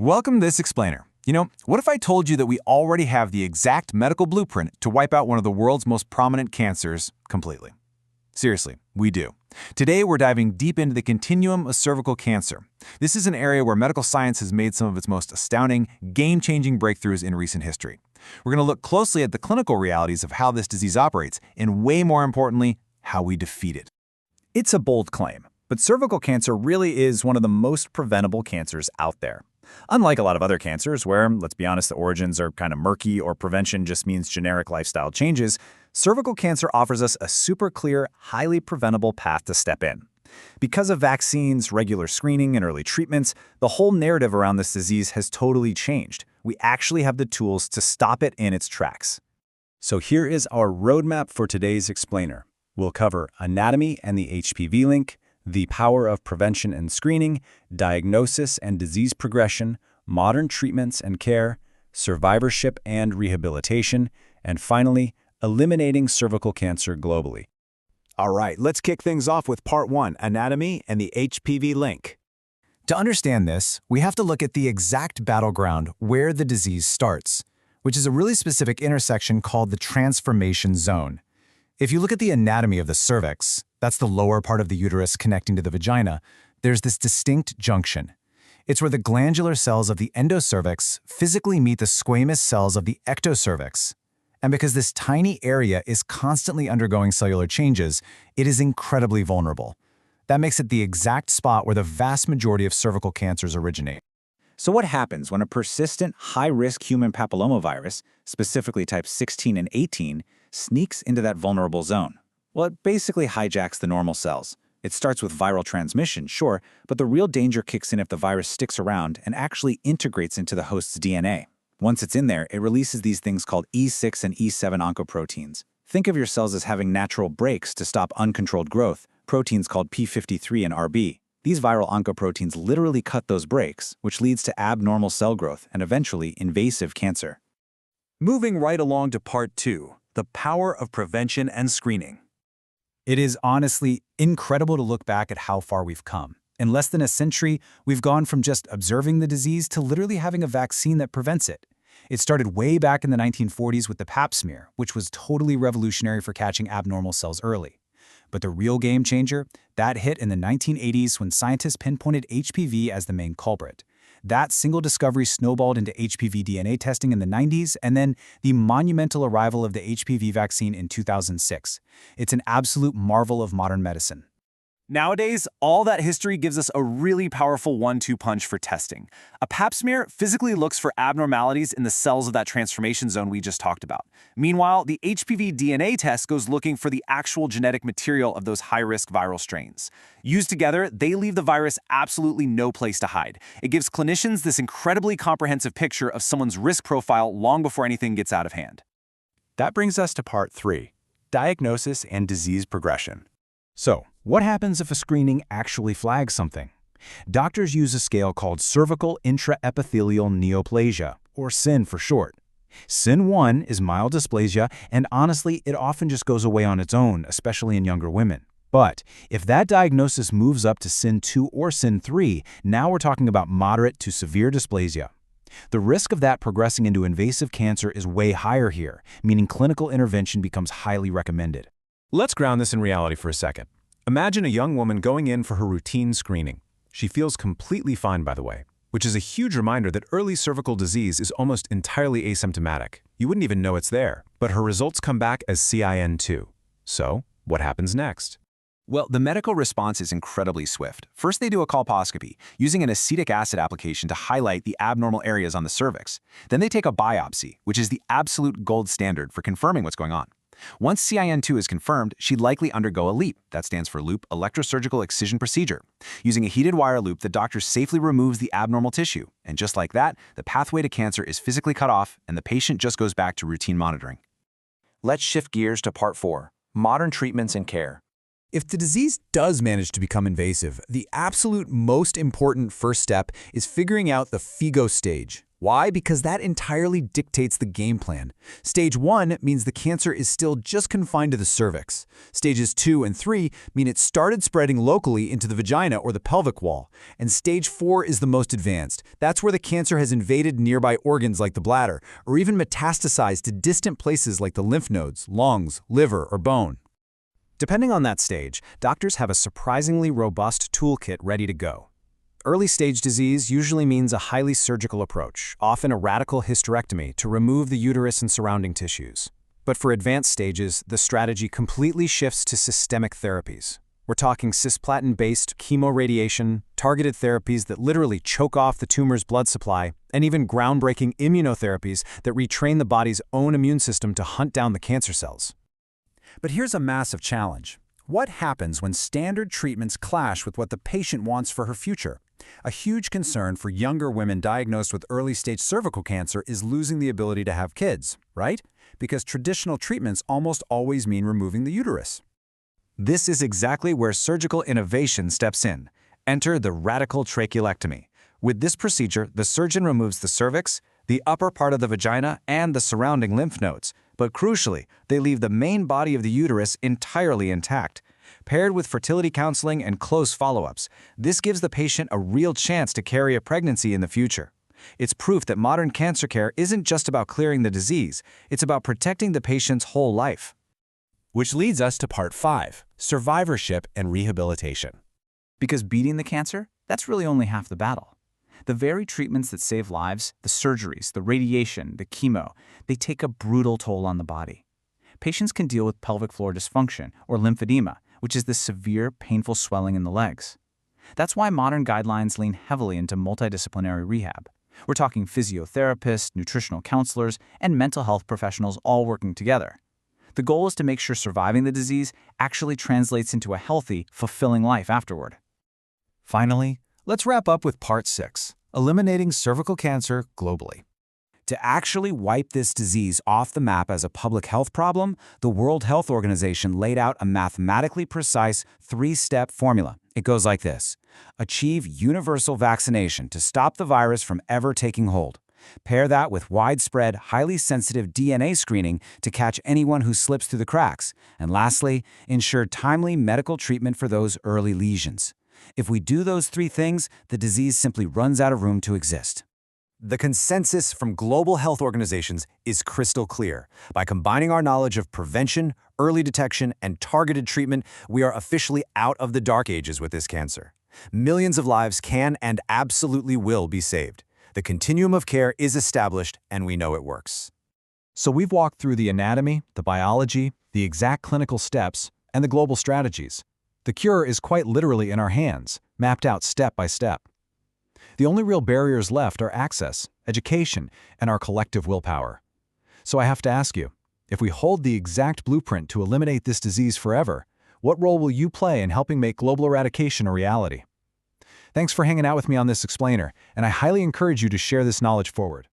Welcome to this explainer. What if I told you that we already have the exact medical blueprint to wipe out one of the world's most prominent cancers completely? Seriously, we do. Today, we're diving deep into the continuum of cervical cancer. This is an area where medical science has made some of its most astounding, game-changing breakthroughs in recent history. We're going to look closely at the clinical realities of how this disease operates, and way more importantly, how we defeat it. It's a bold claim, but cervical cancer really is one of the most preventable cancers out there. Unlike a lot of other cancers where, let's be honest, the origins are kind of murky or prevention just means generic lifestyle changes, cervical cancer offers us a super clear, highly preventable path to step in. Because of vaccines, regular screening, and early treatments, the whole narrative around this disease has totally changed. We actually have the tools to stop it in its tracks. So here is our roadmap for today's explainer. We'll cover anatomy and the HPV link, the power of prevention and screening, diagnosis and disease progression, modern treatments and care, survivorship and rehabilitation, and finally, eliminating cervical cancer globally. All right, let's kick things off with Part 1, Anatomy and the HPV link. To understand this, we have to look at the exact battleground where the disease starts, which is a really specific intersection called the transformation zone. If you look at the anatomy of the cervix, that's the lower part of the uterus connecting to the vagina, there's this distinct junction. It's where the glandular cells of the endocervix physically meet the squamous cells of the ectocervix. And because this tiny area is constantly undergoing cellular changes, it is incredibly vulnerable. That makes it the exact spot where the vast majority of cervical cancers originate. So what happens when a persistent, high-risk human papillomavirus, specifically types 16 and 18, sneaks into that vulnerable zone? Well, it basically hijacks the normal cells. It starts with viral transmission, sure, but the real danger kicks in if the virus sticks around and actually integrates into the host's DNA. Once it's in there, it releases these things called E6 and E7 oncoproteins. Think of your cells as having natural brakes to stop uncontrolled growth, proteins called P53 and RB. These viral oncoproteins literally cut those brakes, which leads to abnormal cell growth and eventually invasive cancer. Moving right along to Part 2, the power of prevention and screening. It is honestly incredible to look back at how far we've come. In less than a century, we've gone from just observing the disease to literally having a vaccine that prevents it. It started way back in the 1940s with the Pap smear, which was totally revolutionary for catching abnormal cells early. But the real game changer, that hit in the 1980s when scientists pinpointed HPV as the main culprit. That single discovery snowballed into HPV DNA testing in the 90s, and then the monumental arrival of the HPV vaccine in 2006. It's an absolute marvel of modern medicine. Nowadays, all that history gives us a really powerful one-two punch for testing. A Pap smear physically looks for abnormalities in the cells of that transformation zone we just talked about. Meanwhile, the HPV DNA test goes looking for the actual genetic material of those high-risk viral strains. Used together, they leave the virus absolutely no place to hide. It gives clinicians this incredibly comprehensive picture of someone's risk profile long before anything gets out of hand. That brings us to Part 3, Diagnosis and Disease Progression. So, what happens if a screening actually flags something? Doctors use a scale called cervical intraepithelial neoplasia, or CIN for short. CIN 1 is mild dysplasia, and honestly, it often just goes away on its own, especially in younger women. But if that diagnosis moves up to CIN 2 or CIN 3, now we're talking about moderate to severe dysplasia. The risk of that progressing into invasive cancer is way higher here, meaning clinical intervention becomes highly recommended. Let's ground this in reality for a second. Imagine a young woman going in for her routine screening. She feels completely fine, by the way, which is a huge reminder that early cervical disease is almost entirely asymptomatic. You wouldn't even know it's there, but her results come back as CIN2. So, what happens next? Well, the medical response is incredibly swift. First, they do a colposcopy, using an acetic acid application to highlight the abnormal areas on the cervix. Then they take a biopsy, which is the absolute gold standard for confirming what's going on. Once CIN2 is confirmed, she'd likely undergo a LEEP, that stands for loop electrosurgical excision procedure. Using a heated wire loop, the doctor safely removes the abnormal tissue. And just like that, the pathway to cancer is physically cut off and the patient just goes back to routine monitoring. Let's shift gears to Part 4, Modern Treatments and Care. If the disease does manage to become invasive, the absolute most important first step is figuring out the FIGO stage, Why? Because that entirely dictates the game plan. Stage 1 means the cancer is still just confined to the cervix. Stages 2 and 3 mean it started spreading locally into the vagina or the pelvic wall. And stage 4 is the most advanced. That's where the cancer has invaded nearby organs like the bladder, or even metastasized to distant places like the lymph nodes, lungs, liver, or bone. Depending on that stage, doctors have a surprisingly robust toolkit ready to go. Early-stage disease usually means a highly surgical approach, often a radical hysterectomy to remove the uterus and surrounding tissues. But for advanced stages, the strategy completely shifts to systemic therapies. We're talking cisplatin-based chemoradiation, targeted therapies that literally choke off the tumor's blood supply, and even groundbreaking immunotherapies that retrain the body's own immune system to hunt down the cancer cells. But here's a massive challenge. What happens when standard treatments clash with what the patient wants for her future? A huge concern for younger women diagnosed with early-stage cervical cancer is losing the ability to have kids, right? Because traditional treatments almost always mean removing the uterus. This is exactly where surgical innovation steps in. Enter the radical tracheolectomy. With this procedure, the surgeon removes the cervix, the upper part of the vagina, and the surrounding lymph nodes. But crucially, they leave the main body of the uterus entirely intact. Paired with fertility counseling and close follow-ups, this gives the patient a real chance to carry a pregnancy in the future. It's proof that modern cancer care isn't just about clearing the disease, it's about protecting the patient's whole life. Which leads us to part 5, survivorship and rehabilitation. Because beating the cancer, that's really only half the battle. The very treatments that save lives, the surgeries, the radiation, the chemo, they take a brutal toll on the body. Patients can deal with pelvic floor dysfunction or lymphedema, which is the severe, painful swelling in the legs. That's why modern guidelines lean heavily into multidisciplinary rehab. We're talking physiotherapists, nutritional counselors, and mental health professionals all working together. The goal is to make sure surviving the disease actually translates into a healthy, fulfilling life afterward. Finally, let's wrap up with part 6, eliminating cervical cancer globally. To actually wipe this disease off the map as a public health problem, the World Health Organization laid out a mathematically precise 3-step formula. It goes like this: achieve universal vaccination to stop the virus from ever taking hold. Pair that with widespread, highly sensitive DNA screening to catch anyone who slips through the cracks. And lastly, ensure timely medical treatment for those early lesions. If we do those 3 things, the disease simply runs out of room to exist. The consensus from global health organizations is crystal clear. By combining our knowledge of prevention, early detection, and targeted treatment, we are officially out of the dark ages with this cancer. Millions of lives can and absolutely will be saved. The continuum of care is established, and we know it works. So we've walked through the anatomy, the biology, the exact clinical steps, and the global strategies. The cure is quite literally in our hands, mapped out step by step. The only real barriers left are access, education, and our collective willpower. So I have to ask you, if we hold the exact blueprint to eliminate this disease forever, what role will you play in helping make global eradication a reality? Thanks for hanging out with me on this explainer, and I highly encourage you to share this knowledge forward.